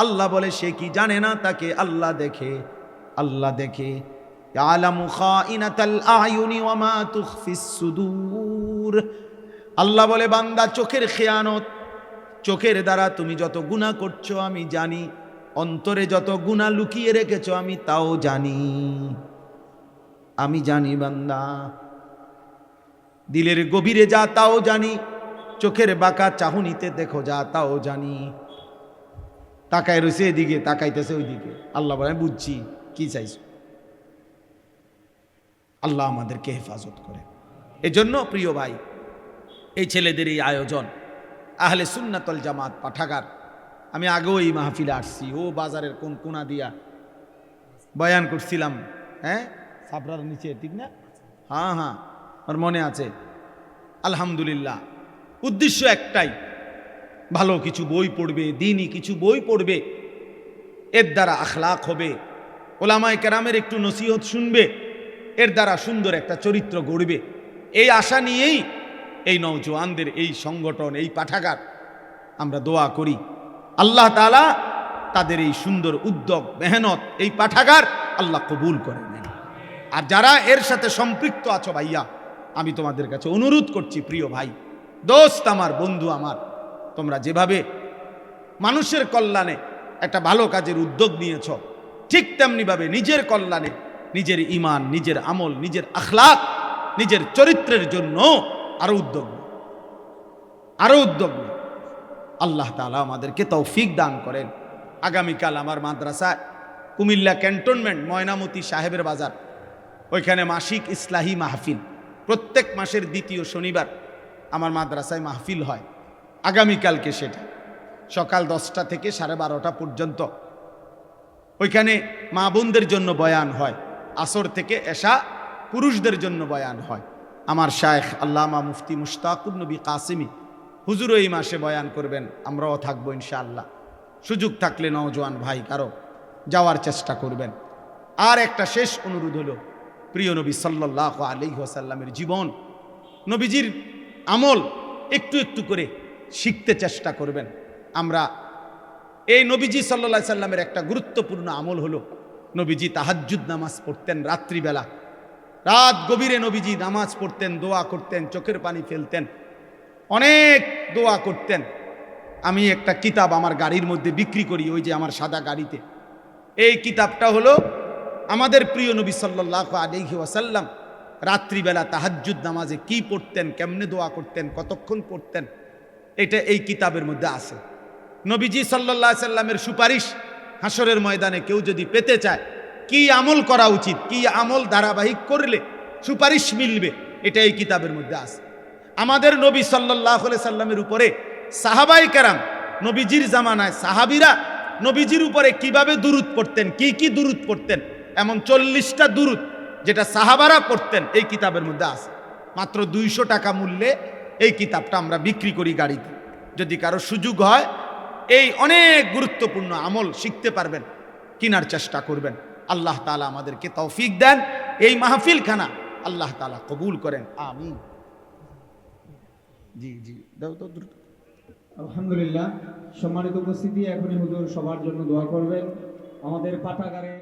আল্লাহ বলে, সে কি জানে না তাকে আল্লাহ দেখে? আল্লাহ দেখে। ইয়ালামু খাইনাতাল আয়ুনি ওয়া মা তুখফিস সুদূর। আল্লাহ বলে, বান্দা চোখের খেয়ানত চোখের দ্বারা তুমি যত গুনাহ করছো আমি জানি, অন্তরে যত গুনাহ লুকিয়ে রেখেছো আমি তাও জানি। আমি জানি বান্দা, দিলের গভীরে যা তাও জানি, চোখের বাঁকা চাহনিতে দেখো যা তাও জানি। তাকায় রয়েছে এদিকে, তাকাইতেছে ওইদিকে। আল্লাহ বলে বুঝছি কি চাইছো। আল্লাহ আমাদেরকে হেফাজত করে। এজন্য প্রিয় ভাই, এই ছেলেদের এই আয়োজন আহলে সুন্নাতুল জামাত পাঠাগার, আমি আগেও এই মাহফিলে আসছি, ও বাজারের কোন কোনা দিয়া বয়ান করছিলাম, হ্যাঁ সাবরার নিচে, ঠিক না? হ্যাঁ হ্যাঁ, আমার মনে আছে। আলহামদুলিল্লাহ, উদ্দেশ্য একটাই, ভালো কিছু বই পড়বে, দিনই কিছু বই পড়বে, এর দ্বারা আখলাক হবে, ওলামায়ে কেরামের একটু নসিহত শুনবে, এর দ্বারা সুন্দর একটা চরিত্র গড়বে। এই আশা নিয়েই এই নওজোয়ানদের এই সংগঠন, এই পাঠাগার, আমরা দোয়া করি আল্লাহ তাআলা তাদের এই সুন্দর উদ্যোগ, মেহনত, এই পাঠাগার আল্লাহ কবুল করে নেন। আর যারা এর সাথে সম্পৃক্ত আছো ভাইয়া, আমি তোমাদের কাছে অনুরোধ করছি, প্রিয় ভাই, দোস্ত আমার, বন্ধু আমার, তোমরা যেভাবে মানুষের কল্যাণে একটা ভালো কাজের উদ্যোগ নিয়েছ, ঠিক তেমনিভাবে নিজের কল্যাণে, নিজের ঈমান, নিজের আমল, নিজের আখলাক, নিজের চরিত্রের জন্য আরো উদ্যোগ নিন, আরো উদ্যোগ নিন। আল্লাহ তাআলা আমাদেরকে তৌফিক দান করেন। আগামীকাল আমার মাদ্রাসায় কুমিল্লা ক্যান্টনমেন্ট ময়নামতি সাহেবের বাজার, ওইখানে মাসিক ইসলাহি মাহফিল, প্রত্যেক মাসের দ্বিতীয় শনিবার আমার মাদ্রাসায় মাহফিল হয়। আগামীকালকে সেটা সকাল 10টা থেকে 12:30 পর্যন্ত ওইখানে মা বোনদের জন্য বয়ান হয়, আসর থেকে এশা পুরুষদের জন্য বয়ান হয়। আমার শায়েখ আল্লামা মুফতি মুশতাকুর নবী কাসিমি হুজুরও এই মাসে বয়ান করবেন, আমরাও থাকবো ইনশাআল্লাহ। সুযোগ থাকলে নওজোয়ান ভাই কারো যাওয়ার চেষ্টা করবেন। আর একটা শেষ অনুরোধ হলো, প্রিয় নবী সাল্লাল্লাহু আলাইহি ওয়াসাল্লামের জীবন, নবীজির আমল একটু একটু করে শিখতে চেষ্টা করবেন। আমরা এই নবীজি সাল্লাল্লাহু আলাইহি সাল্লামের একটা গুরুত্বপূর্ণ আমল হলো, নবীজি তাহাজ্জুদ নামাজ পড়তেন রাত্রিবেলা, রাত গভীরে নবীজি নামাজ পড়তেন, দোয়া করতেন, চোখের পানি ফেলতেন, অনেক দোয়া করতেন। আমি একটা কিতাব আমার গাড়ির মধ্যে বিক্রি করি, ওই যে আমার সাদা গাড়িতে। এই কিতাবটা হলো আমাদের প্রিয় নবী সাল্লাল্লাহু আলাইহি ওয়াসাল্লাম রাত্রিবেলা তাহাজ্জুদ নামাজে কি পড়তেন, কেমনে দোয়া করতেন, কতক্ষণ পড়তেন, এটা এই কিতাবের মধ্যে আছে। নবীজি সাল্লাল্লাহু আলাইহি সাল্লামের সুপারিশ হাসরের ময়দানে কেউ যদি পেতে চায়, কি আমল করা উচিত, কি আমল ধারাবাহিক করলে সুপারিশ মিলবে, এটা এই কিতাবের মধ্যে আছে। আমাদের নবী সাল্লাল্লাহু আলাইহি সাল্লামের উপরে সাহাবায়ে কেরাম, নবীজির জামানায় সাহাবীরা নবীজির উপরে কিভাবে দুরূদ পড়তেন, কি কি দুরূদ পড়তেন, এমন 40টা দুরূদ যেটা সাহাবারা পড়তেন এই কিতাবের মধ্যে আছে। মাত্র 200 টাকা মূল্যে এই কিতাবটা আমরা বিক্রি করি গাড়িতে। যদি কারো সুযোগ হয়, এই অনেক গুরুত্বপূর্ণ আমল শিখতে পারবেন, কেনার চেষ্টা করবেন। আল্লাহ তাআলা আমাদেরকে তৌফিক দেন, এই মাহফিলখানা আল্লাহ তাআলা কবুল করেন, আমিন। জি জি, দাও তো দ্রুত। আলহামদুলিল্লাহ, সম্মানিত উপস্থিতি, এখনই হুজুর সবার জন্য দোয়া করবেন। আমাদের পাঠাগারে